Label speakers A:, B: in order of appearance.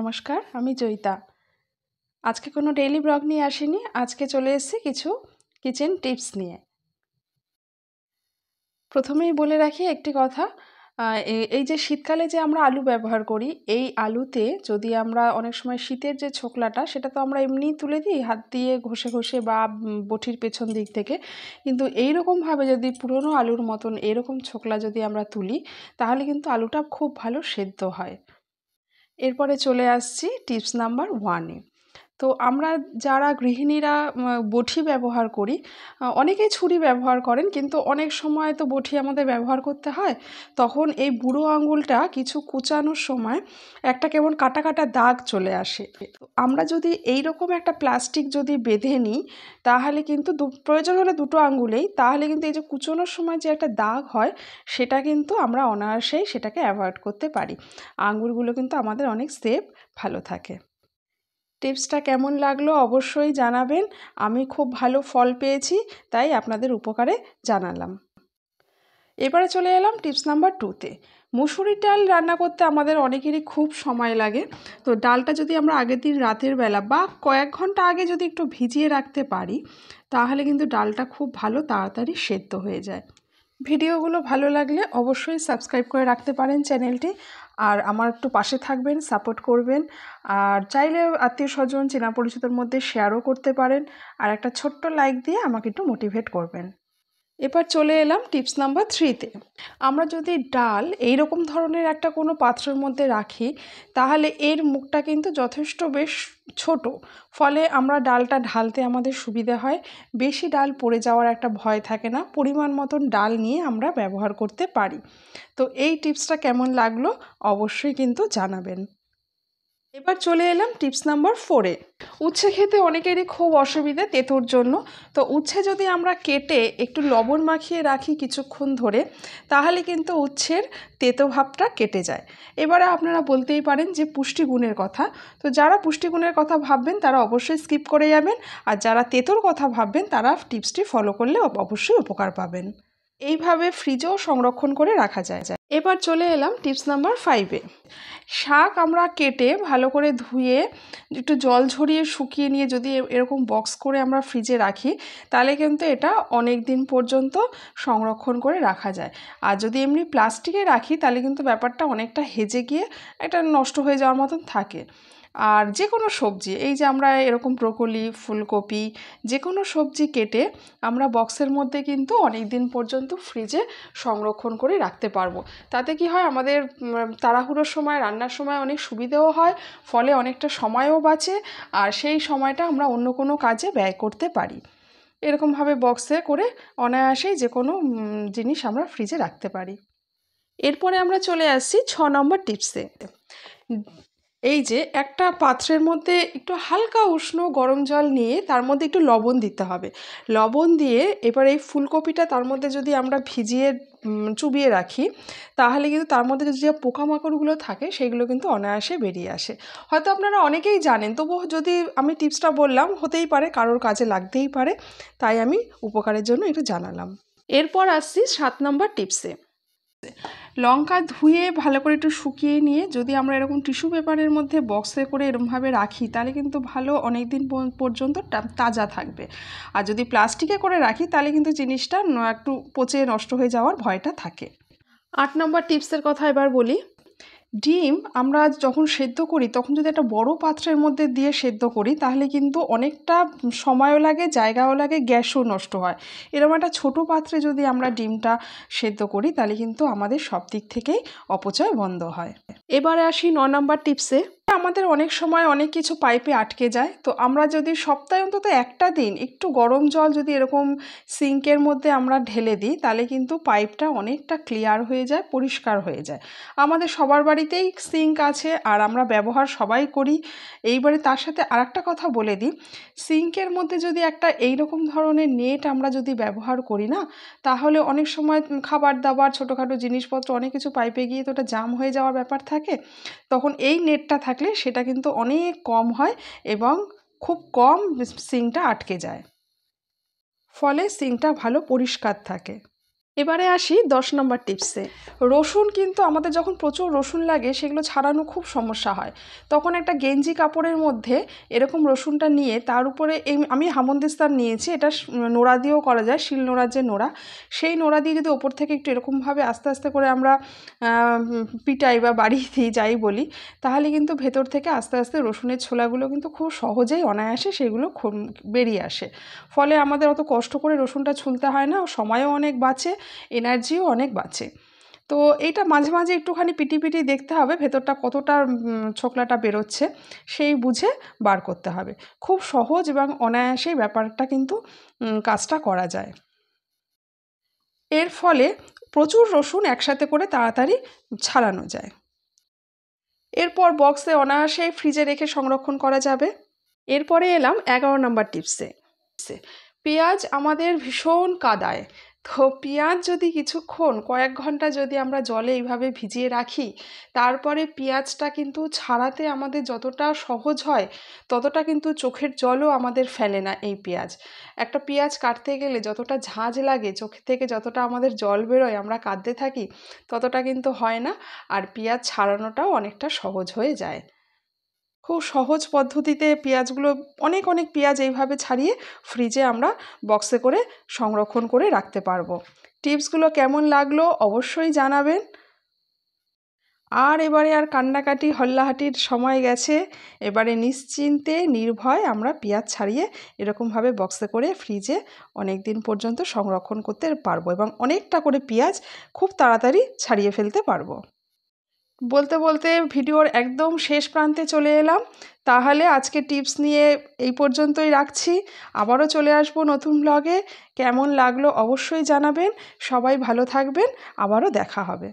A: নমস্কার, আমি জয়িতা। আজকে কোনো ডেইলি ব্লগ নিয়ে আসিনি। আজকে চলে এসেছি কিছু কিচেন টিপস নিয়ে। প্রথমেই বলে রাখি একটি কথা, এই যে শীতকালে যে আমরা আলু ব্যবহার করি, এই আলুতে যদি আমরা অনেক সময় শীতের যে ছোকলাটা সেটা তো আমরা এমনিই তুলে দিই হাত দিয়ে ঘষে ঘষে বা বটির পেছন দিক থেকে, কিন্তু এইরকমভাবে যদি পুরনো আলুর মতন এরকম ছোকলা যদি আমরা তুলি তাহলে কিন্তু আলুটা খুব ভালো সেদ্ধ হয়। এরপরে চলে আসছি টিপস নাম্বার 1-এ। তো আমরা যারা গৃহিণীরা বঁটি ব্যবহার করি, অনেকেই ছুরি ব্যবহার করেন, কিন্তু অনেক সময় তো বঁটি আমাদের ব্যবহার করতে হয়। তখন এই বুড়ো আঙুলটা কিছু কুচানোর সময় একটা কেমন কাটা কাটা দাগ চলে আসে। তো আমরা যদি এইরকম একটা প্লাস্টিক যদি বেঁধে নিই তাহলে কিন্তু প্রয়োজন হলে দুটো আঙুলেই, তাহলে কিন্তু এই যে কুচোনোর সময় যে একটা দাগ হয় সেটা কিন্তু আমরা অনায়াসেই সেটাকে অ্যাভয়েড করতে পারি। আঙুলগুলো কিন্তু আমাদের অনেক সেফ ভালো থাকে। টিপসটা কেমন লাগলো অবশ্যই জানাবেন। আমি খুব ভালো ফল পেয়েছি, তাই আপনাদের উপকারে জানালাম। এবারে চলে এলাম টিপস নাম্বার 2-তে। মুসুরির ডাল রান্না করতে আমাদের অনেকেরই খুব সময় লাগে। তো ডালটা যদি আমরা আগের দিন রাতের বেলা বা কয়েক ঘন্টা আগে যদি একটু ভিজিয়ে রাখতে পারি তাহলে কিন্তু ডালটা খুব ভালো তাড়াতাড়ি সেদ্ধ হয়ে যায়। ভিডিওগুলো ভালো লাগলে অবশ্যই সাবস্ক্রাইব করে রাখতে পারেন চ্যানেলটি, আর আমার একটু পাশে থাকবেন, সাপোর্ট করবেন। আর চাইলে আত্মীয় স্বজন চেনা পরিচিতর মধ্যে শেয়ারও করতে পারেন, আর একটা ছোট্ট লাইক দিয়ে আমাকে একটু মোটিভেট করবেন। এবার চলে এলাম টিপস নাম্বার 3-তে। আমরা যদি ডাল এইরকম ধরনের একটা কোনো পাত্রের মধ্যে রাখি তাহলে এর মুখটা কিন্তু যথেষ্ট বেশ ছোট, ফলে আমরা ডালটা ঢালতে আমাদের সুবিধে হয়। বেশি ডাল পড়ে যাওয়ার একটা ভয় থাকে না, পরিমাণ মতন ডাল নিয়ে আমরা ব্যবহার করতে পারি। তো এই টিপসটা কেমন লাগলো অবশ্যই কিন্তু জানাবেন। এবার চলে এলাম টিপস নাম্বার 4-এ। উচ্ছে খেতে অনেকেরই খুব অসুবিধে তেঁতুর জন্য। তো উচ্ছে যদি আমরা কেটে একটু লবণ মাখিয়ে রাখি কিছুক্ষণ ধরে তাহলে কিন্তু উচ্ছের তেতো ভাবটা কেটে যায়। এবারে আপনারা বলতেই পারেন যে পুষ্টিগুণের কথা, তো যারা পুষ্টিগুণের কথা ভাববেন তারা অবশ্যই স্কিপ করে যাবেন, আর যারা তেঁতোর কথা ভাববেন তারা টিপসটি ফলো করলে অবশ্যই উপকার পাবেন। এইভাবে ফ্রিজেও সংরক্ষণ করে রাখা যায়। এবার চলে এলাম টিপস নাম্বার 5-এ। শাক আমরা কেটে ভালো করে ধুয়ে একটু জল ঝরিয়ে শুকিয়ে নিয়ে যদি এরকম বক্স করে আমরা ফ্রিজে রাখি তাহলে কিন্তু এটা অনেক দিন পর্যন্ত সংরক্ষণ করে রাখা যায়। আর যদি এমনি প্লাস্টিকে রাখি তাহলে কিন্তু ব্যাপারটা অনেকটা হেজে গিয়ে এটা নষ্ট হয়ে যাওয়ার মতন থাকে। আর যে কোনো সবজি, এই যে আমরা এরকম ব্রোকলি, ফুলকপি, যে কোনো সবজি কেটে আমরা বক্সের মধ্যে কিন্তু অনেক দিন পর্যন্ত ফ্রিজে সংরক্ষণ করে রাখতে পারবো। তাতে কি হয়, আমাদের তাড়াহুড়োর সময় রান্নার সময় অনেক সুবিধেও হয়, ফলে অনেকটা সময়ও বাঁচে, আর সেই সময়টা আমরা অন্য কোনো কাজে ব্যয় করতে পারি। এরকমভাবে বক্সে করে অনায়াসেই যে কোনো জিনিস আমরা ফ্রিজে রাখতে পারি। এরপরে আমরা চলে আসছি 6 নম্বর টিপসে। এই যে একটা পাত্রের মধ্যে একটু হালকা উষ্ণ গরম জল নিয়ে তার মধ্যে একটু লবণ দিতে হবে। লবণ দিয়ে এবার এই ফুলকপিটা তার মধ্যে যদি আমরা ভিজিয়ে চুবিয়ে রাখি তাহলে কিন্তু তার মধ্যে যে পোকামাকড়গুলো থাকে সেগুলো কিন্তু অনায়াসে বেরিয়ে আসে। হয়তো আপনারা অনেকেই জানেন, তবুও যদি আমি টিপসটা বললাম হতেই পারে কারোর কাজে লাগতেই পারে, তাই আমি উপকারের জন্য একটু জানালাম। এরপর আসছি 7 নম্বর টিপসে। লঙ্কা ধুয়ে ভালো করে একটু শুকিয়ে নিয়ে যদি আমরা এরকম টিস্যু পেপারের মধ্যে বক্সে করে এরকমভাবে রাখি তাহলে কিন্তু ভালো অনেক দিন পর্যন্ত তাজা থাকবে। আর যদি প্লাস্টিকে করে রাখি তাহলে কিন্তু জিনিসটা একটু পচে নষ্ট হয়ে যাওয়ার ভয়টা থাকে। 8 নম্বর টিপসের কথা এবার বলি। ডিম আমরা যখন সেদ্ধ করি তখন যদি একটা বড় পাত্রের মধ্যে দিয়ে সেদ্ধ করি তাহলে কিন্তু অনেকটা সময়ও লাগে, জায়গাও লাগে, গ্যাসও নষ্ট হয়। এরকম একটা ছোটো পাত্রে যদি আমরা ডিমটা সেদ্ধ করি তাহলে কিন্তু আমাদের সব দিক থেকেই অপচয় বন্ধ হয়। এবারে আসি 9 নম্বর টিপসে। আমাদের অনেক সময় অনেক কিছু পাইপে আটকে যায়, তো আমরা যদি সপ্তাহে অন্তত একটা দিন একটু গরম জল যদি এরকম সিঙ্কের মধ্যে আমরা ঢেলে দিই তাহলে কিন্তু পাইপটা অনেকটা ক্লিয়ার হয়ে যায়, পরিষ্কার হয়ে যায়। আমাদের সবার বাড়িতেই সিঙ্ক আছে আর আমরা ব্যবহার সবাই করি। এইবারে তার সাথে আরেকটা কথা বলে দিই, সিঙ্কের মধ্যে যদি একটা এইরকম ধরনের নেট আমরা যদি ব্যবহার করি না তাহলে অনেক সময় খাবার দাবার ছোটোখাটো জিনিসপত্র অনেক কিছু পাইপে গিয়ে তো ওটা জাম হয়ে যাওয়ার ব্যাপার থাকে, তখন এই নেটটা থাকলে সেটা কিন্তু অনেক কম হয় এবং খুব কম সিঙ্কটা আটকে যায়, ফলে সিঙ্কটা ভালো পরিষ্কার থাকে। এবারে আসি 10 নম্বর টিপসে। রসুন কিন্তু আমাদের যখন প্রচুর রসুন লাগে সেগুলো ছাড়ানো খুব সমস্যা হয়। তখন একটা গেঞ্জি কাপড়ের মধ্যে এরকম রসুনটা নিয়ে তার উপরে আমি হামনদিস্তার নিয়েছি, এটা নোড়া দিয়েও করা যায়, শিল নোড়ার যে নোড়া, সেই নোড়া দিয়ে যদি ওপর থেকে একটু এরকমভাবে আস্তে আস্তে করে আমরা পিটাই বা বাড়ি দিই যাই বলি, তাহলে কিন্তু ভেতর থেকে আস্তে আস্তে রসুনের ছোলাগুলো কিন্তু খুব সহজেই অনায়াসে সেগুলো বেরিয়ে আসে। ফলে আমাদের অত কষ্ট করে রসুনটা ছুলতে হয় না, সময়ও অনেক বাঁচে, এনার্জিও অনেক বাঁচে। তো এইটা মাঝে মাঝে একটুখানি পিটি দেখতে হবে ভেতরটা কতটা ছোকলাটা বেরোচ্ছে, সেই বুঝে বার করতে হবে। খুব সহজ এবং অনায়াসেই ব্যাপারটা কিন্তু কাজটা করা যায়। এর ফলে প্রচুর রসুন একসাথে করে তাড়াতাড়ি ছাড়ানো যায়। এরপর বক্সে অনায়াসেই ফ্রিজে রেখে সংরক্ষণ করা যাবে। এরপরে এলাম 11 নম্বর টিপসে। পেঁয়াজ আমাদের ভীষণ কাদায়। তো পেঁয়াজ যদি কিছুক্ষণ কয়েক ঘন্টা যদি আমরা জলে এইভাবে ভিজিয়ে রাখি, তারপরে পেঁয়াজটা কিন্তু ছাড়াতে আমাদের যতটা সহজ হয় ততটা কিন্তু চোখের জলও আমাদের ফেলে না এই পেঁয়াজ। একটা পেঁয়াজ কাটতে গেলে যতটা ঝাঁঝ লাগে, চোখের থেকে যতটা আমাদের জল বেরোয়, আমরা কাঁদতে থাকি, ততটা কিন্তু হয় না। আর পেঁয়াজ ছাড়ানোটাও অনেকটা সহজ হয়ে যায়। খুব সহজ পদ্ধতিতে পেঁয়াজগুলো, অনেক অনেক পেঁয়াজ এইভাবে ছাড়িয়ে ফ্রিজে আমরা বক্সে করে সংরক্ষণ করে রাখতে পারবো। টিপসগুলো কেমন লাগলো অবশ্যই জানাবেন। আর এবারে আর কান্নাকাটি হল্লাহাটির সময় গেছে। এবারে নিশ্চিন্তে নির্ভয় আমরা পেঁয়াজ ছাড়িয়ে এরকমভাবে বক্সে করে ফ্রিজে অনেক দিন পর্যন্ত সংরক্ষণ করতে পারবো এবং অনেকটা করে পেঁয়াজ খুব তাড়াতাড়ি ছাড়িয়ে ফেলতে পারবো। বলতে বলতে ভিডিওর একদম শেষ প্রান্তে চলে এলাম। তাহলে আজকে টিপস নিয়ে এই পর্যন্তই রাখছি। আবারও চলে আসবো নতুন ব্লগে। কেমন লাগলো অবশ্যই জানাবেন। সবাই ভালো থাকবেন। আবারও দেখা হবে।